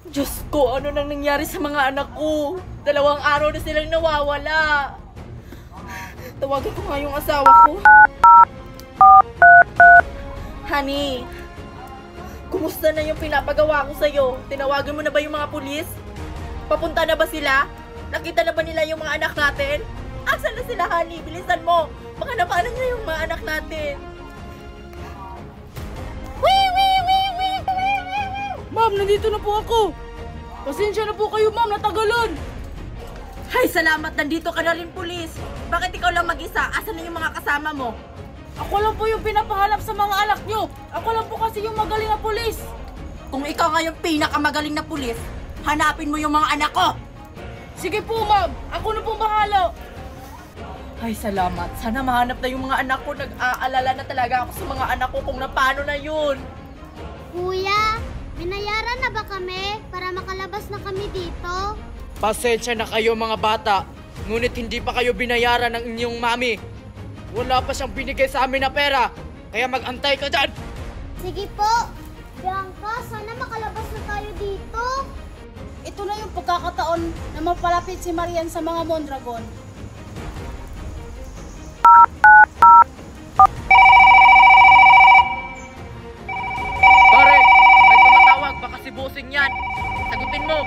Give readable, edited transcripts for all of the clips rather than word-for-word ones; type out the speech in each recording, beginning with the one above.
Diyos ko, ano nang nangyari sa mga anak ko? 2 araw na silang nawawala. Tawagin ko nga yung asawa ko. Honey, kumusta na yung pinapagawa ko sa'yo? Tinawagan mo na ba yung mga pulis? Papunta na ba sila? Nakita na ba nila yung mga anak natin? Asan na sila, honey? Bilisan mo! Baka napaanan niya yung mga anak natin. Ma'am, nandito na po ako. Pasensya na po kayo, ma'am, natagalan. Hay, salamat, nandito ka na rin, pulis. Bakit ikaw lang mag-isa? Asan na yung mga kasama mo? Ako lang po yung pinapahanap sa mga anak nyo. Ako lang po kasi yung magaling na pulis. Kung ikaw nga yung pinakamagaling na pulis, hanapin mo yung mga anak ko. Sige po, ma'am. Ako na po bahala. Ay, salamat. Sana mahanap na yung mga anak ko. Nag-aalala na talaga ako sa mga anak ko kung paano na yun. Kuya, binayaran na ba kami para makalabas na kami dito? Pasensya na kayo mga bata, ngunit hindi pa kayo binayaran ng inyong mami. Wala pa siyang binigay sa amin na pera, kaya mag-antay ka dyan! Sige po. Bianca, sana makalabas na tayo dito. Ito na yung pagkakataon na mapalapit si Marian sa mga Mondragon. Pare, may tumatawag, baka si Busing yan. Sagutin mo!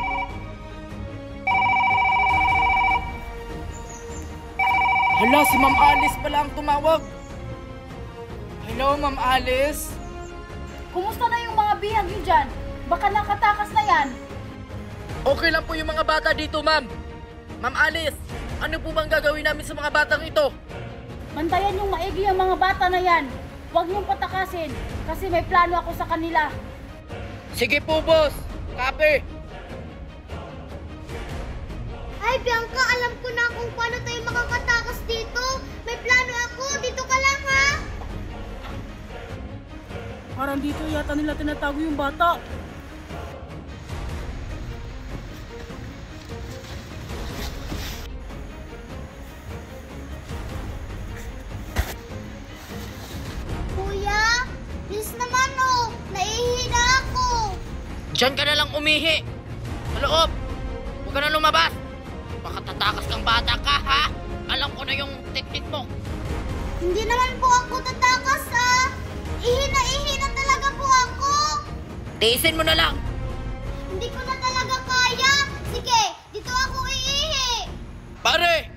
Hala, si Ma'am Alice pala ang tumawag. Hello, Ma'am Alice? Kumusta na yung mga bihag nyo dyan? Baka nakatakas na yan. Okay lang po yung mga bata dito, ma'am. Ma'am Alice, ano po bang gagawin namin sa mga batang ito? Bantayan yung maigi ang mga bata na yan. Huwag niyong patakasin kasi may plano ako sa kanila. Sige po, boss. Kape. Ay, Bianca, alam ko na kung paano tayo makakatakas dito. May plano ako. Dito ka lang, ha? Parang dito yata nila tinatago yung bata. Kuya, please naman, oh. Naihi na ako. Diyan ka na lang umihi. Sa loob. Huwag ka na lumabas. Baka tatakas kang bata ka, ha? Alam ko na yung teknik mo. Hindi naman po ako tatakas, ha? Ihi na talaga po ako. Tiisin mo na lang. Hindi ko na talaga kaya. Sige, dito ako iihi. Pare!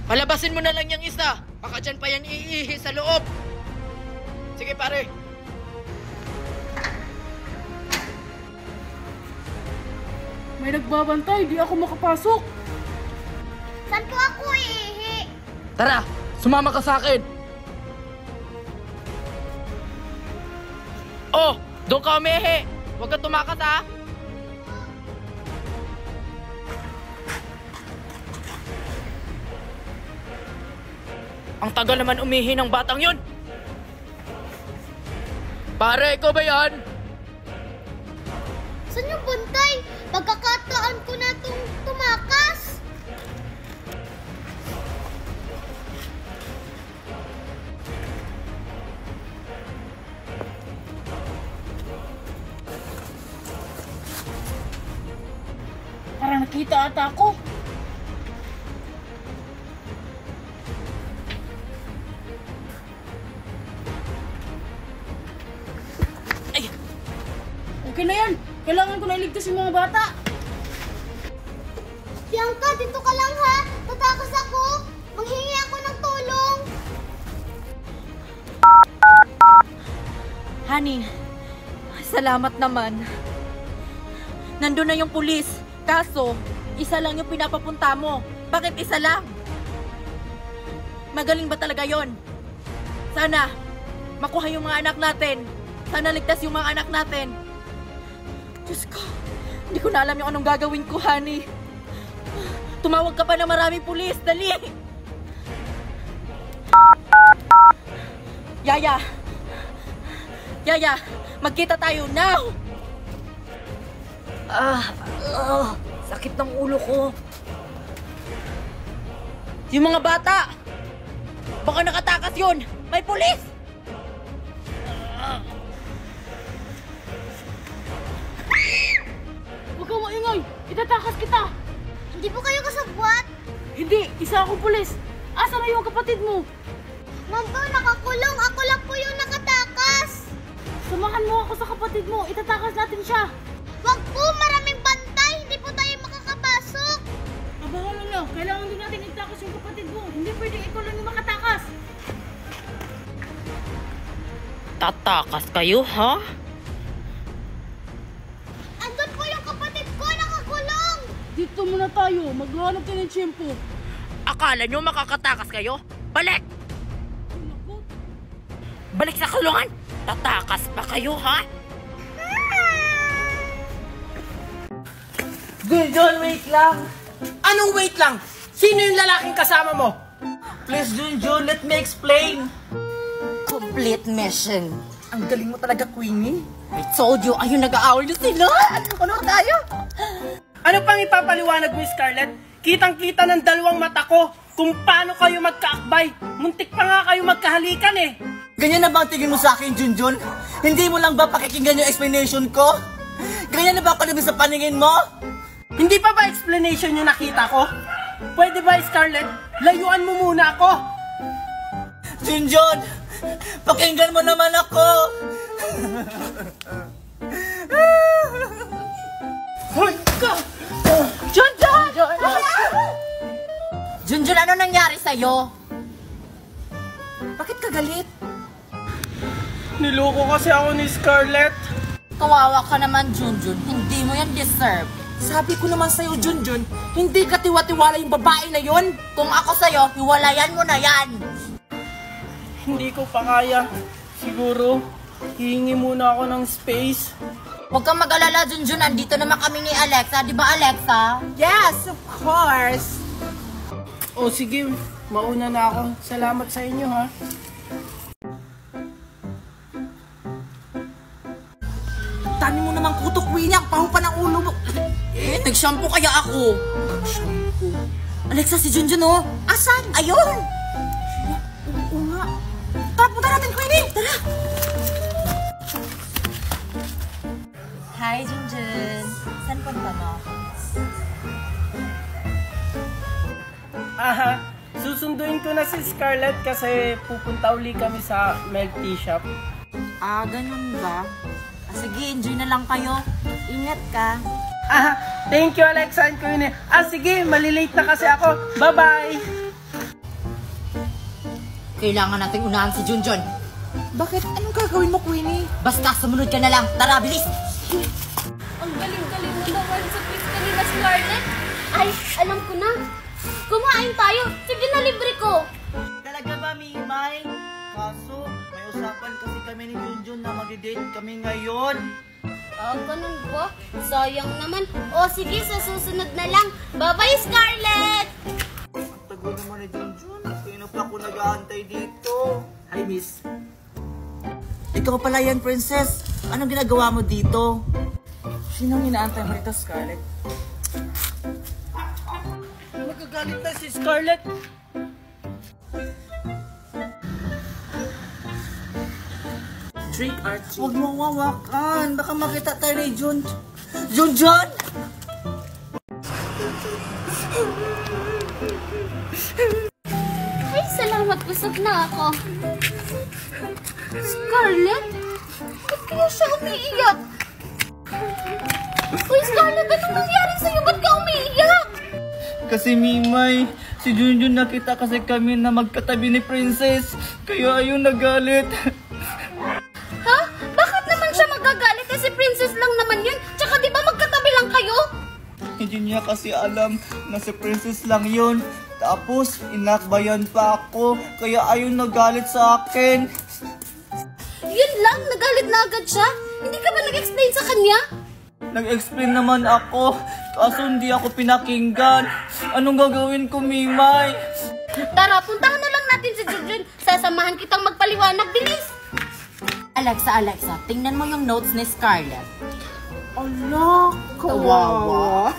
Palabasin mo na lang yung isa. Baka dyan pa yan iihi sa loob. Sige, pare. May nagbabantay, di ako makapasok. Saan po ako iihi? Tara, sumama ka sa akin. Oh, doon ka umihi. Huwag ka tumakas, ha? Ang tagal naman umihi ng batang yun. Pare, ikaw ba yan? Saan yung bantay? Pagkakataon ko na itong tumakas. Parang nakita ata ako. Ay! Okay na yan. Kailangan ko na iligtas yung mga bata. Bianca, dito ka lang, ha? Tatakas ako. Manghingi ako ng tulong. Honey, salamat naman. Nandun na yung pulis. Kaso, isa lang yung pinapapunta mo. Bakit isa lang? Magaling ba talaga yon? Sana, makuha yung mga anak natin. Sana ligtas yung mga anak natin. Diyos ko, hindi ko na alam yung anong gagawin ko, honey. Tumawag ka pa ng maraming pulis. Dali! Yaya! Yaya! Magkita tayo now! Sakit ng ulo ko. Yung mga bata! Baka nakatakas yun! May pulis! Itatakas kita! Hindi po kayo kasabwat. Hindi! Isa akong pulis! Asa na yung kapatid mo? Ma'am po, nakakulong. Ako lang po yung nakatakas. Samahan mo ako sa kapatid mo! Itatakas natin siya! Wag po, maraming bantay. Hindi po tayo makakapasok. Abahan mo na! Kailangan din natin itakas yung kapatid mo! Hindi pwedeng ikaw lang yung makatakas! Tatakas kayo, ha? Andun po yung kapatid ko, nakakulong. Dito muna tayo! Maghanap tayo ng tiyempo! Akala nyo makakatakas kayo? Balik! Balik sa kulungan! Tatakas pa kayo, ha? Junjun, wait lang! Anong wait lang? Sino yung lalaking kasama mo? Please, Junjun, let me explain. Complete mission. Ang galing mo talaga, Queenie. I told you, ayun nag-aaway na sila! Ano tayo? Ano pang ipapaliwanag mo, Scarlett? Kitang-kita ng dalawang mata ko kung paano kayo magkaakbay. Muntik pa nga kayo magkahalikan eh. Ganyan na ba ang tingin mo sa akin, Junjun? Hindi mo lang ba pakikinggan yung explanation ko? Ganyan na ba ako namin sa paningin mo? Hindi pa ba explanation yung nakita ko? Pwede ba, Scarlett? Layuan mo muna ako. Junjun, pakinggan mo naman ako! Hoy ka! Junjun! Junjun, ano nangyari sa'yo? Bakit ka galit? Niloko kasi ako ni Scarlett. Kawawa ka naman, Junjun. Hindi mo yan deserve. Sabi ko naman sa'yo, Junjun, hindi ka tiwa-tiwala yung babae na yun. Kung ako sa'yo, hiwalayan mo na yan. Hindi ko pa kaya. Siguro, hihingi muna ako ng space. Huwag kang mag-alala, Junjun. Andito naman kami ni Alexa. Di ba, Alexa? Yes, of course! O sige, mauna na ako. Salamat sa inyo, ha. Tani mo naman kutok, Queenie, ang paho pa ng ulo mo. Nag-shampoo kaya ako. Alexa, si Junjun, oh. Asan? Ayun! Oo nga. Tara, punta natin, Queenie! Tara! Hi, Junjun. Saan punta mo? Aha, susunduin ko na si Scarlett kasi pupunta uli kami sa milk tea shop. Ah, ganun ba? Sige, enjoy na lang kayo. Ingat ka. Aha, thank you, Alexa and Queenie. Sige, malilate na kasi ako. Bye-bye! Kailangan nating unahan si Junjun. Bakit? Anong gagawin mo, Queenie? Basta sumunod ka na lang. Tara, bilis! Ang galing-galing mo naman sa quiz kanina, Scarlett. Ay, alam ko na. Kumain tayo. Sige na, libre ko. Talaga ba, Mimay? Kaso, may usapan kasi kami ni Junjun na mag-date kami ngayon. Ah, ganun ba? Sayang naman. O, sige, sa susunod na lang. Bye-bye, Scarlett! Ang tagal naman ni Junjun. Sino pa ako nag-aantay dito? Hi, miss. Ikaw pala yan, princess. Anong ginagawa mo dito? Sinong inaantay mo dito, Scarlett? Magagalit na si Scarlett. Trick or treat. Huwag mo wawakan. Baka makita tayo ni Junjun! Ay, salamat. Busog na ako. Scarlett? Ba't kaya siya umiiyak? Uy, Scarlett, anong nangyari sa'yo? Ba't ka umiiyak? Kasi Mimay, si Junjun nakita kasi kami na magkatabi ni Princess. Kaya ayun nagalit. Ha? Bakit naman siya magagalit? Eh, si Princess lang naman yun. Tsaka di ba magkatabi lang kayo? Hindi niya kasi alam na si Princess lang yun. Tapos, inakbayan pa ako. Kaya ayun nagalit sa akin. Yun lang, nagalit na agad siya. Hindi ka ba nag-explain sa kanya? Nag-explain naman ako. Kaso hindi ako pinakinggan. Anong gagawin ko, Mimay? Tara, puntahan na lang natin si Junjun. Sasamahan kitang magpaliwanag. Bilis! Alexa, tingnan mo yung notes ni Scarlett. Ala, kawawa.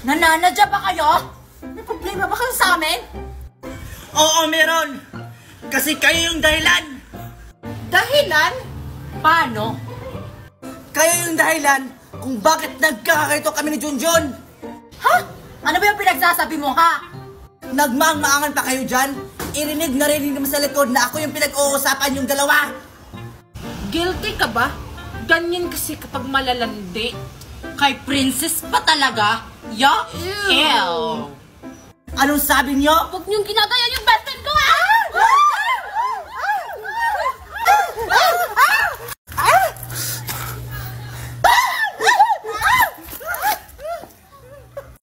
Nananadya ba kayo? May problema ba kayo sa amin? Oo, meron. Kasi kayo yung dahilan. Dahilan? Paano? Kayo yung dahilan kung bakit nagkakaganito kami ni Junjun. Ha? Ano ba yung pinagsasabi mo, ha? Nagmaang-maangan pa kayo dyan. Irinig na rinig naman sa likod na ako yung pinag-uusapan yung dalawa. Guilty ka ba? Ganyan kasi kapag malalandi. Kay Princess pa talaga? Yuck! Ew! Anong sabi niyo? Huwag niyong ginagaya yung best friend ko, ha?